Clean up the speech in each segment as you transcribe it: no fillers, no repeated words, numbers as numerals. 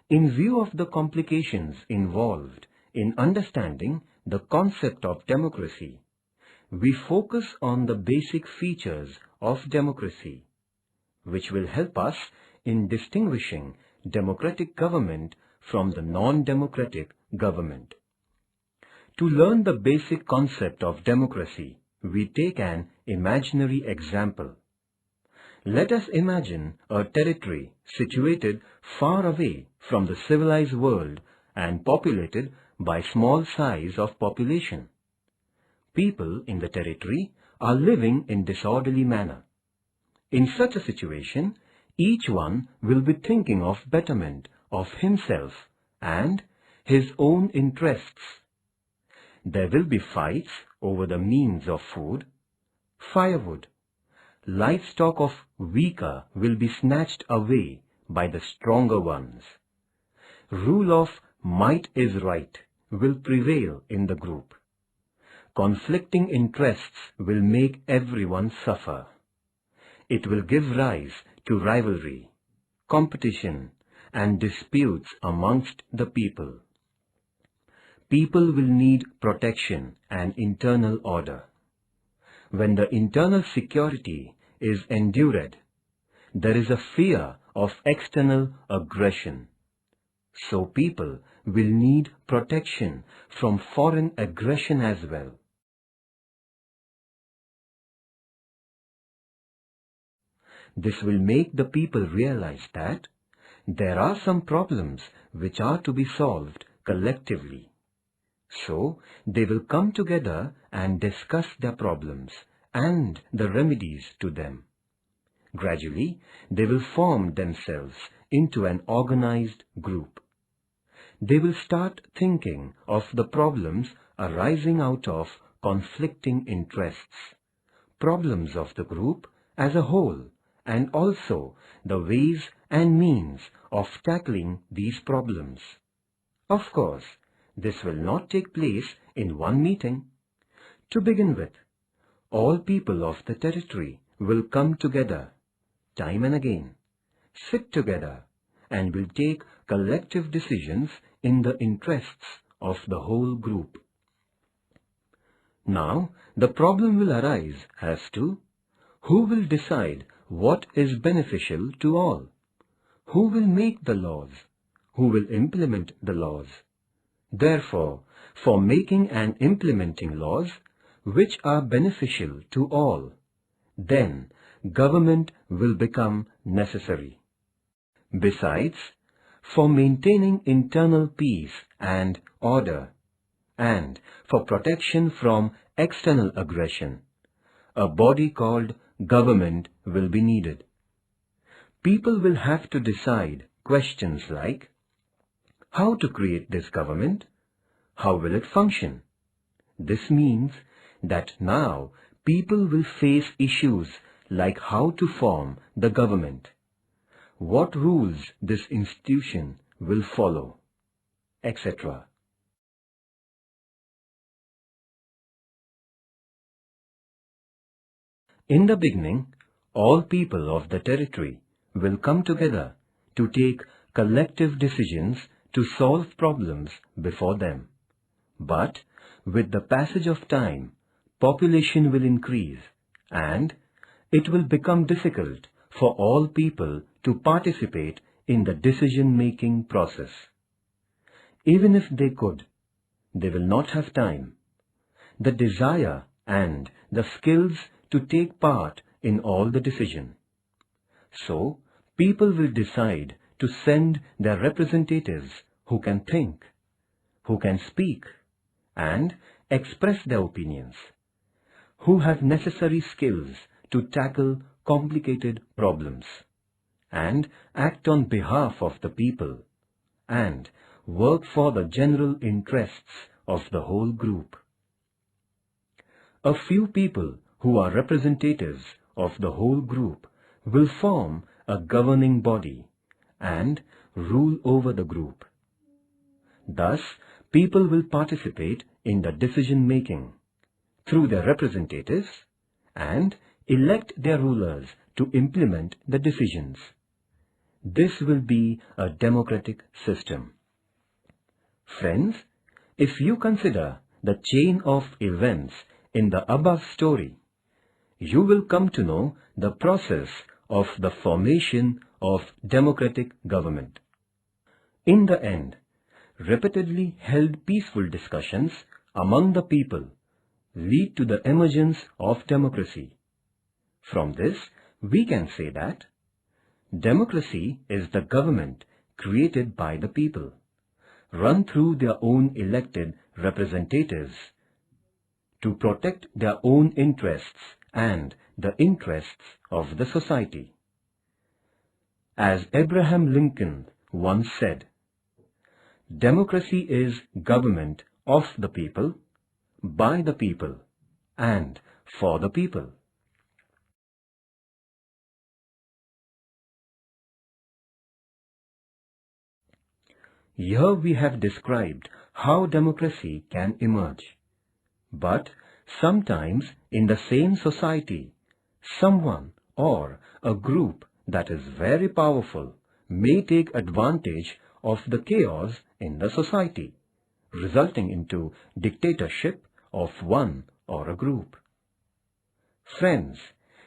In view of the complications involved in understanding the concept of democracy, we focus on the basic features of democracy, which will help us in distinguishing democratic government from the non-democratic government. To learn the basic concept of democracy, we take an imaginary example. Let us imagine a territory situated far away from the civilized world and populated by small size of population. People in the territory are living in disorderly manner. In such a situation, each one will be thinking of betterment of himself and his own interests. There will be fights over the means of food, firewood. Livestock of weaker will be snatched away by the stronger ones. Rule of might is right will prevail in the group. Conflicting interests will make everyone suffer. It will give rise to rivalry, competition, and disputes amongst the people. People will need protection and internal order. When the internal security is endured, there is a fear of external aggression. So people will need protection from foreign aggression as well. This will make the people realize that there are some problems which are to be solved collectively. So they will come together and discuss their problems and the remedies to them. Gradually, they will form themselves into an organized group. They will start thinking of the problems arising out of conflicting interests, problems of the group as a whole, and also the ways and means of tackling these problems. Of course, this will not take place in one meeting. To begin with, all people of the territory will come together, time and again, sit together, and will take collective decisions in the interests of the whole group. Now, the problem will arise as to who will decide what is beneficial to all, who will make the laws, who will implement the laws. Therefore, for making and implementing laws which are beneficial to all, then government will become necessary. Besides, for maintaining internal peace and order, and for protection from external aggression, a body called government will be needed. People will have to decide questions like, how to create this government? How will it function? This means that now people will face issues like how to form the government, what rules this institution will follow, etc. In the beginning, all people of the territory will come together to take collective decisions to solve problems before them. But with the passage of time, population will increase and it will become difficult for all people to participate in the decision-making process. Even if they could, they will not have time, the desire and the skills to take part in all the decision. So, people will decide to send their representatives who can think, who can speak, and express their opinions, who have necessary skills to tackle complicated problems, and act on behalf of the people, and work for the general interests of the whole group. A few people who are representatives of the whole group will form a governing body and rule over the group. Thus, people will participate in the decision-making through their representatives and elect their rulers to implement the decisions. This will be a democratic system. Friends, if you consider the chain of events in the above story, you will come to know the process of the formation of democratic government. In the end, repeatedly held peaceful discussions among the people lead to the emergence of democracy. From this, we can say that democracy is the government created by the people, run through their own elected representatives to protect their own interests and the interests of the society. As Abraham Lincoln once said, democracy is government of the people, by the people, and for the people. Here we have described how democracy can emerge. But sometimes in the same society, someone or a group that is very powerful may take advantage of the chaos in the society, resulting into dictatorship of one or a group. Friends,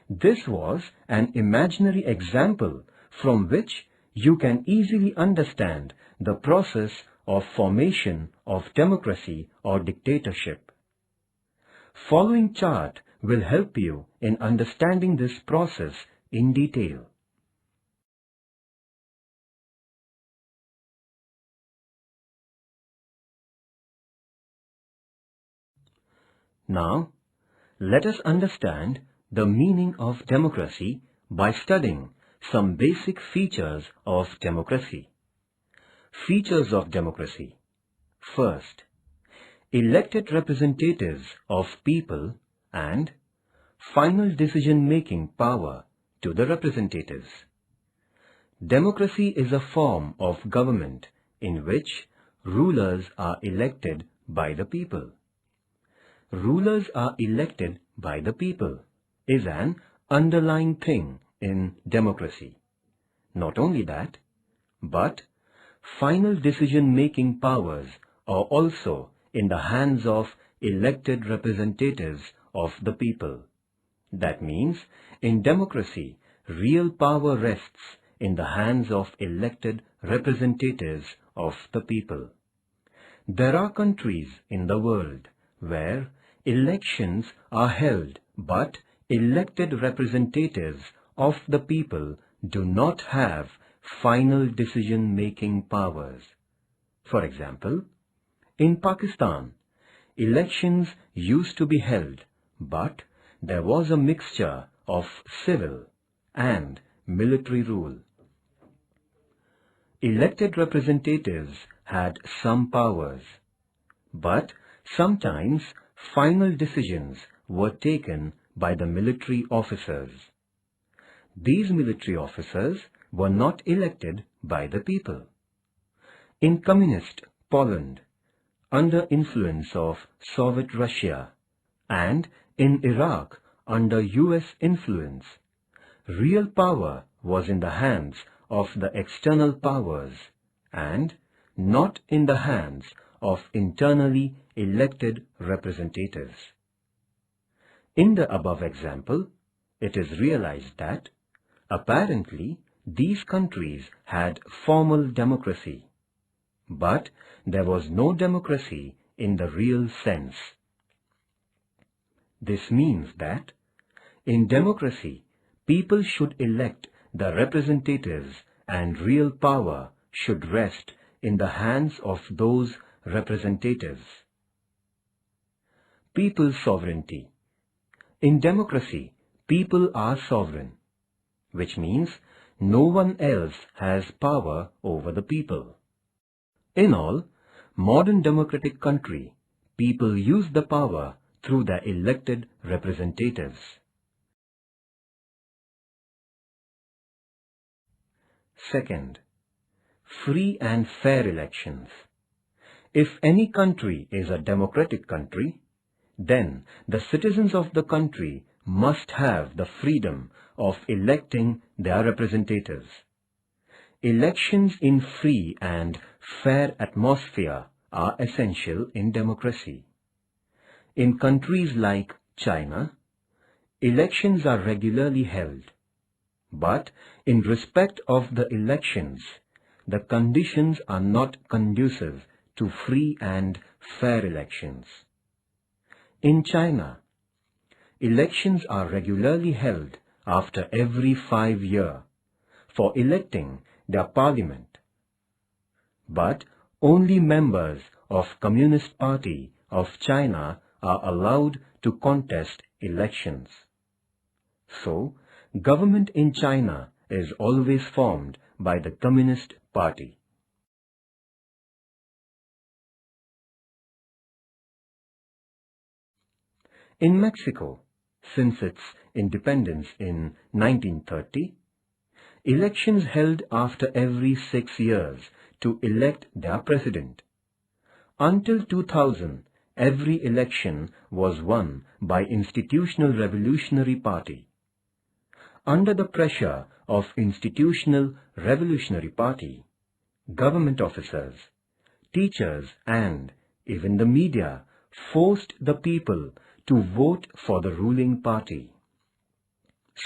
this was an imaginary example from which you can easily understand the process of formation of democracy or dictatorship. Following chart will help you in understanding this process in detail. Now, let us understand the meaning of democracy by studying some basic features of democracy. Features of democracy. First, elected representatives of people and final decision-making power to the representatives. Democracy is a form of government in which rulers are elected by the people. Rulers are elected by the people is an underlying thing in democracy. Not only that, but final decision-making powers are also in the hands of elected representatives of the people. That means, in democracy, real power rests in the hands of elected representatives of the people. There are countries in the world where elections are held, but elected representatives of the people do not have final decision-making powers. For example, in Pakistan, elections used to be held, but there was a mixture of civil and military rule. Elected representatives had some powers, but sometimes final decisions were taken by the military officers. These military officers were not elected by the people. In communist Poland, under influence of Soviet Russia, and in Iraq under US influence, real power was in the hands of the external powers and not in the hands of internally elected representatives. In the above example, it is realized that apparently these countries had formal democracy, but there was no democracy in the real sense. This means that in democracy, people should elect the representatives and real power should rest in the hands of those representatives. People's sovereignty. In democracy, people are sovereign, which means no one else has power over the people. In all, modern democratic country, people use the power through their elected representatives. Second, free and fair elections. If any country is a democratic country, then the citizens of the country must have the freedom of electing their representatives. elections in free and fair atmosphere are essential in democracy. In countries like China, elections are regularly held, but in respect of the elections, the conditions are not conducive to free and fair elections. In China, elections are regularly held after every 5 years for electing their parliament, but only members of Communist Party of China are allowed to contest elections. So, government in China is always formed by the Communist Party. In Mexico, since its independence in 1930, elections held after every 6 years to elect their president. Until 2000, every election was won by Institutional Revolutionary Party. Under the pressure of Institutional Revolutionary Party, government officers, teachers and even the media forced the people to vote for the ruling party.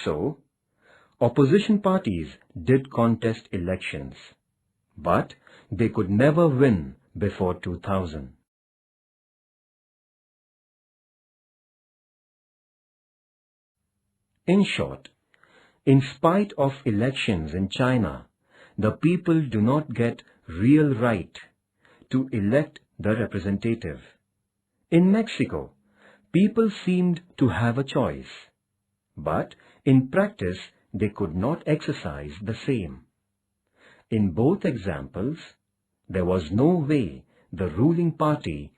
So, opposition parties did contest elections, but they could never win before 2000. In short, in spite of elections in China, the people do not get real right to elect the representative. In Mexico, people seemed to have a choice, but in practice they could not exercise the same. In both examples, there was no way the ruling party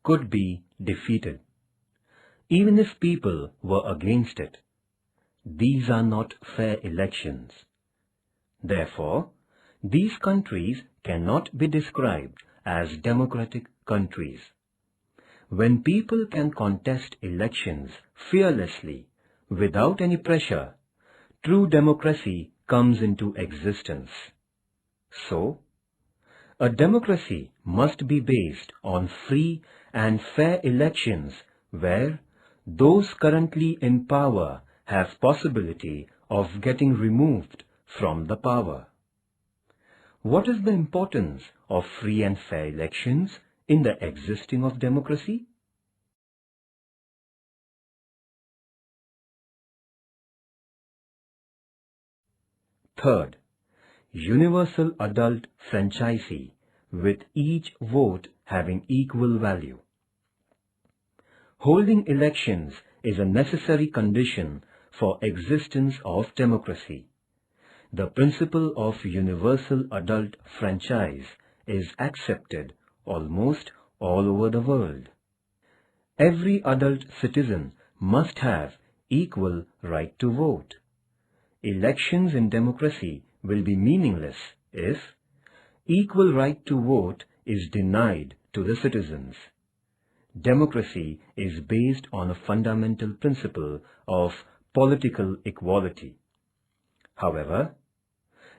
could be defeated, even if people were against it. These are not fair elections. Therefore, these countries cannot be described as democratic countries. When people can contest elections fearlessly, without any pressure, true democracy comes into existence. So, a democracy must be based on free and fair elections where those currently in power have possibility of getting removed from the power. What is the importance of free and fair elections in the existing of democracy? Third, universal adult franchisee with each vote having equal value. Holding elections is a necessary condition for existence of democracy. The principle of universal adult franchise is accepted almost all over the world. Every adult citizen must have equal right to vote. Elections in democracy will be meaningless if equal right to vote is denied to the citizens. Democracy is based on a fundamental principle of political equality. However,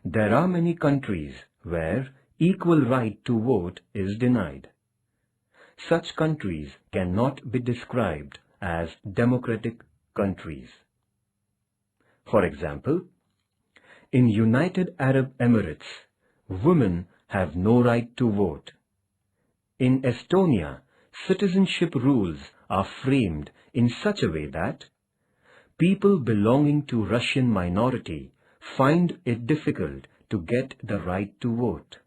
there are many countries where equal right to vote is denied. Such countries cannot be described as democratic countries. For example, in United Arab Emirates, women have no right to vote. In Estonia, citizenship rules are framed in such a way that people belonging to Russian minority find it difficult to get the right to vote.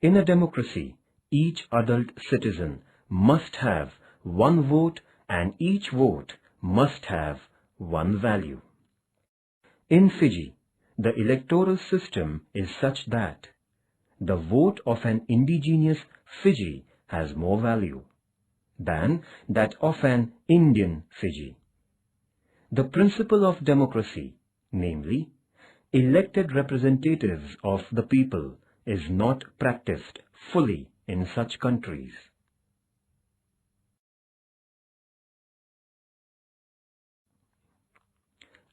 In a democracy, each adult citizen must have one vote and each vote must have one value. In Fiji, the electoral system is such that the vote of an indigenous Fiji has more value than that of an Indian Fiji. The principle of democracy, namely, elected representatives of the people, is not practiced fully in such countries.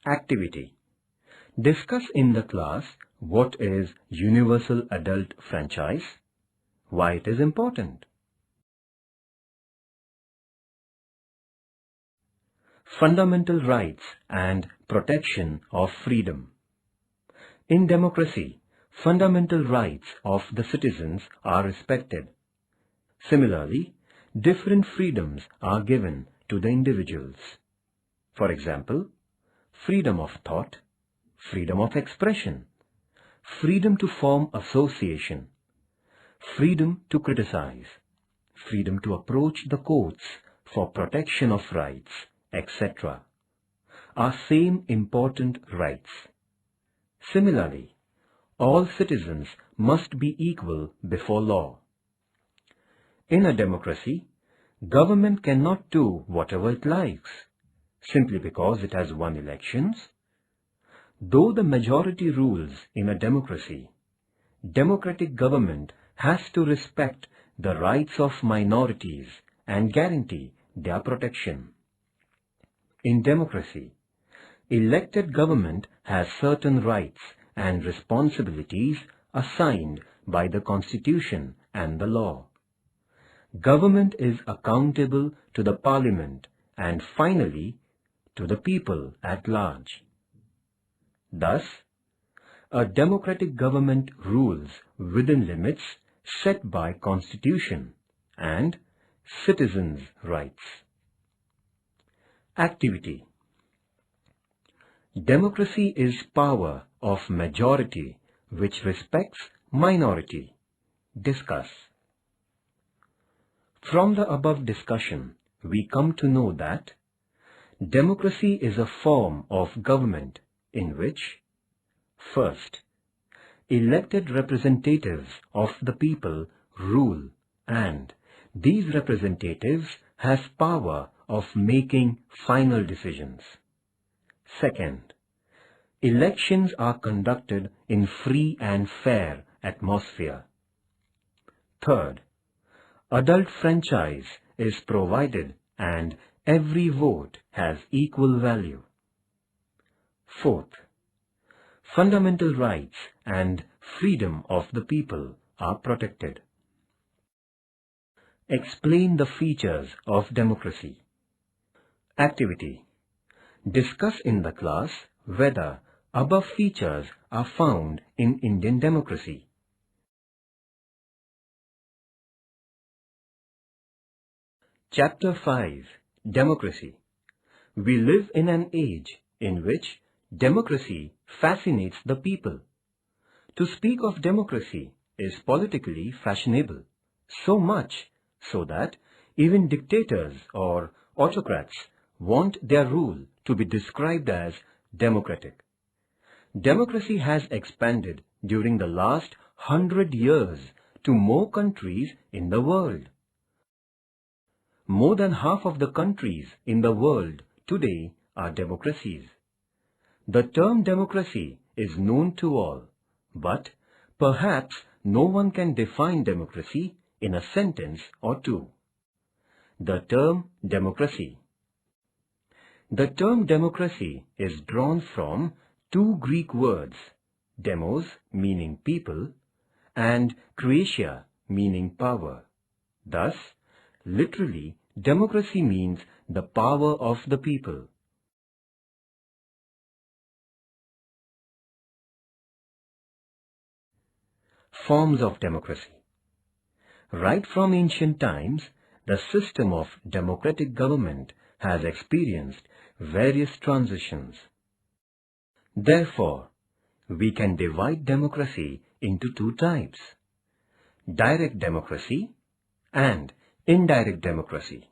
Activity. Discuss in the class what is universal adult franchise, why it is important. Fundamental rights and protection of freedom. In democracy, fundamental rights of the citizens are respected. Similarly, different freedoms are given to the individuals. For example, freedom of thought, freedom of expression, freedom to form association, freedom to criticize, freedom to approach the courts for protection of rights, etc. are same important rights. Similarly, all citizens must be equal before law. In a democracy, government cannot do whatever it likes, simply because it has won elections. Though the majority rules in a democracy, democratic government has to respect the rights of minorities and guarantee their protection. In democracy, elected government has certain rights and responsibilities assigned by the Constitution and the law. Government is accountable to the Parliament and finally to the people at large. Thus, a democratic government rules within limits set by Constitution and citizens' rights. Activity. Democracy is power of majority which respects minority. Discuss. From the above discussion, we come to know that democracy is a form of government in which, first, elected representatives of the people rule, and these representatives has power of making final decisions. Second, elections are conducted in free and fair atmosphere. Third, adult franchise is provided and every vote has equal value. Fourth, fundamental rights and freedom of the people are protected. Explain the features of democracy. Activity. Discuss in the class whether above features are found in Indian democracy. Chapter 5. Democracy. We live in an age in which democracy fascinates the people. To speak of democracy is politically fashionable, so much so that even dictators or autocrats want their rule to be described as democratic. Democracy has expanded during the last 100 years to more countries in the world. More than half of the countries in the world today are democracies. The term democracy is known to all, but perhaps no one can define democracy in a sentence or two. The term democracy. The term democracy is drawn from two Greek words, demos meaning people and kratia meaning power. Thus, literally, democracy means the power of the people. Forms of democracy. Right from ancient times, the system of democratic government has experienced various transitions. Therefore, we can divide democracy into two types: direct democracy and indirect democracy.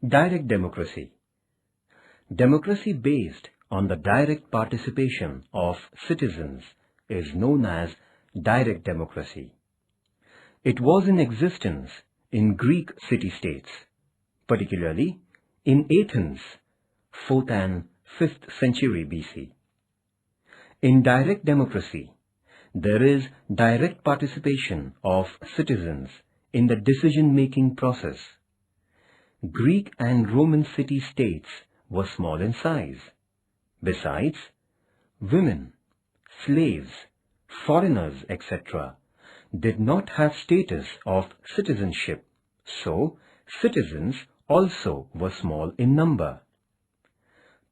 Direct democracy. Democracy based on the direct participation of citizens is known as direct democracy. It was in existence in Greek city-states, particularly in Athens, 4th and 5th century BC. In direct democracy, there is direct participation of citizens in the decision-making process. Greek and Roman city-states were small in size. Besides, women, slaves, foreigners, etc. did not have status of citizenship, so citizens also were small in number.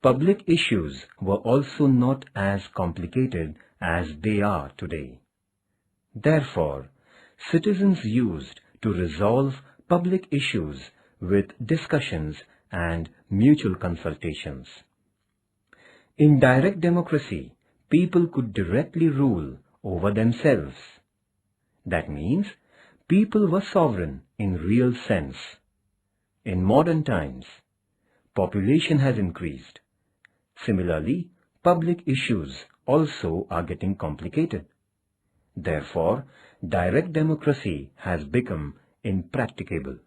Public issues were also not as complicated as they are today. Therefore, citizens used to resolve public issues with discussions and mutual consultations. In direct democracy, people could directly rule over themselves. That means people were sovereign in real sense. In modern times, population has increased. Similarly, public issues also are getting complicated. Therefore, direct democracy has become impracticable.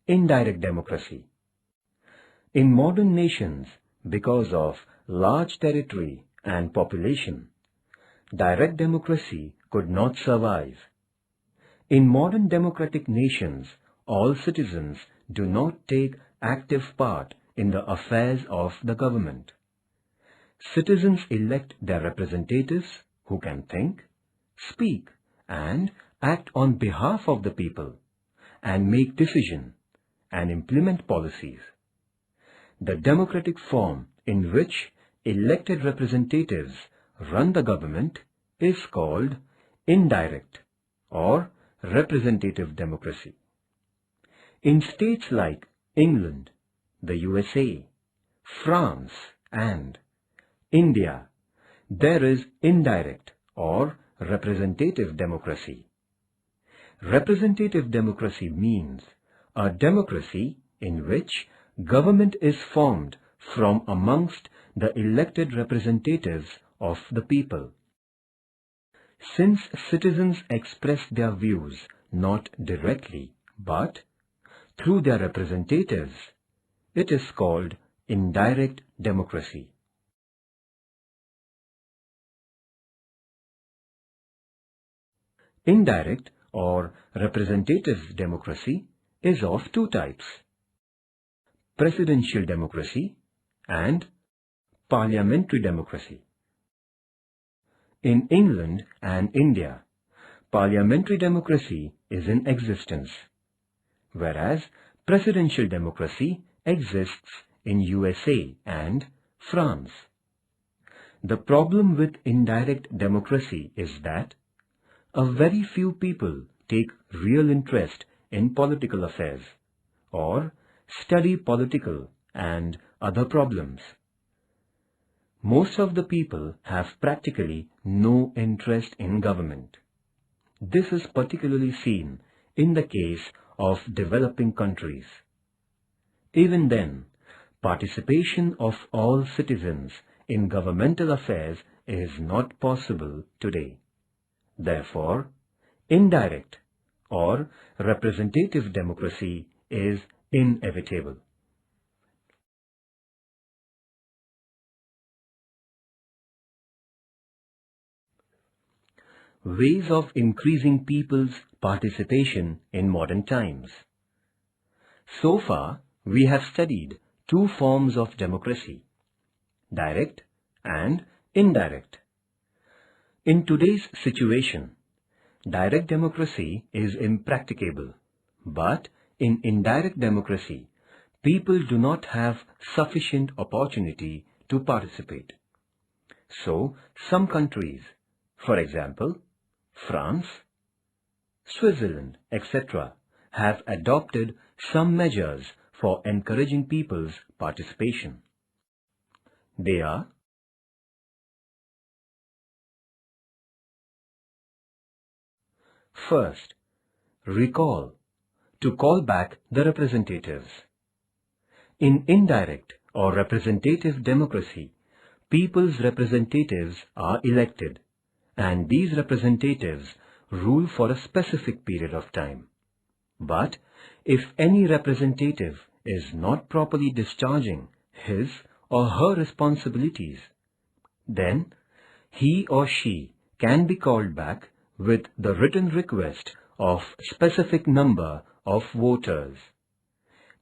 Indirect democracy. In modern nations, because of large territory and population, direct democracy could not survive. In modern democratic nations, all citizens do not take active part in the affairs of the government. Citizens elect their representatives who can think, speak, and act on behalf of the people, and make decisions and implement policies. The democratic form in which elected representatives run the government is called indirect or representative democracy. In states like England, the USA, France, and India, there is indirect or representative democracy. Representative democracy means a democracy in which government is formed from amongst the elected representatives of the people. Since citizens express their views not directly but through their representatives, it is called indirect democracy. Indirect or representative democracy is of two types: presidential democracy and parliamentary democracy. In England and India, parliamentary democracy is in existence, whereas presidential democracy exists in USA and France. The problem with indirect democracy is that a very few people take real interest in political affairs or study political and other problems. Most of the people have practically no interest in government. This is particularly seen in the case of developing countries. Even then, participation of all citizens in governmental affairs is not possible today. Therefore, indirect or representative democracy is inevitable. Ways of increasing people's participation in modern times. So far, we have studied two forms of democracy: direct and indirect. In today's situation, direct democracy is impracticable, but in indirect democracy, people do not have sufficient opportunity to participate. So, some countries, for example, France, Switzerland, etc., have adopted some measures for encouraging people's participation. They are: first, recall, to call back the representatives. In indirect or representative democracy, people's representatives are elected, and these representatives rule for a specific period of time. But if any representative is not properly discharging his or her responsibilities, Then he or she can be called back with the written request of specific number of voters.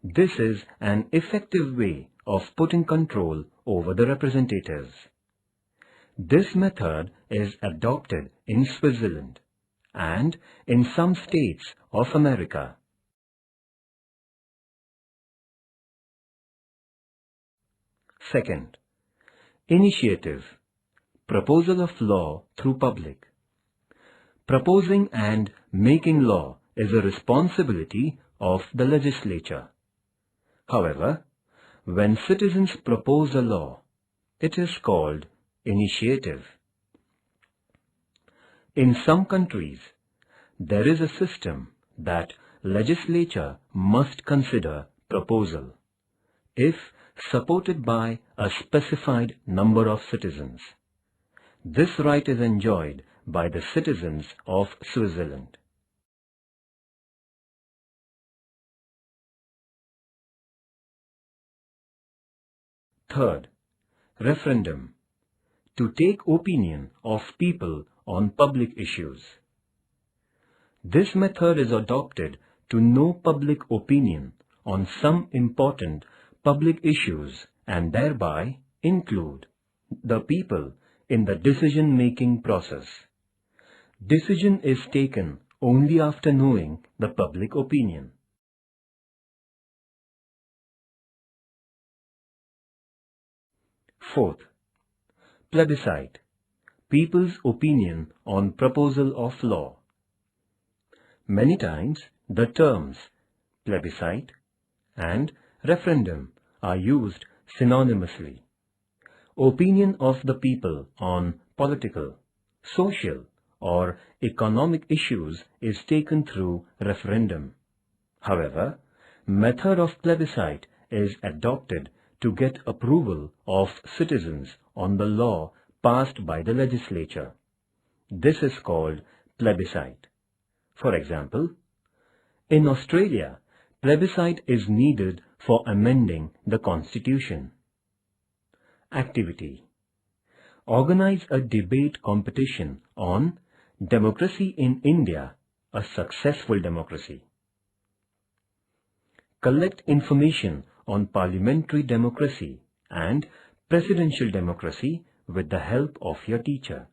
This is an effective way of putting control over the representatives. This method is adopted in Switzerland and in some states of America. Second, initiative, proposal of law through public. Proposing and making law is a responsibility of the legislature. However, when citizens propose a law, it is called initiative. In some countries, there is a system that legislature must consider proposal if supported by a specified number of citizens. This right is enjoyed by the citizens of Switzerland. Third, referendum, to take opinion of people on public issues. This method is adopted to know public opinion on some important public issues and thereby include the people in the decision-making process. Decision is taken only after knowing the public opinion. Fourth, plebiscite, people's opinion on proposal of law. Many times the terms plebiscite and referendum are used synonymously. Opinion of the people on political, social, or economic issues is taken through referendum. However, method of plebiscite is adopted to get approval of citizens on the law passed by the legislature. This is called plebiscite. For example, in Australia, plebiscite is needed for amending the constitution. Activity. Organize a debate competition on Democracy in India, a successful democracy. Collect information on parliamentary democracy and presidential democracy with the help of your teacher.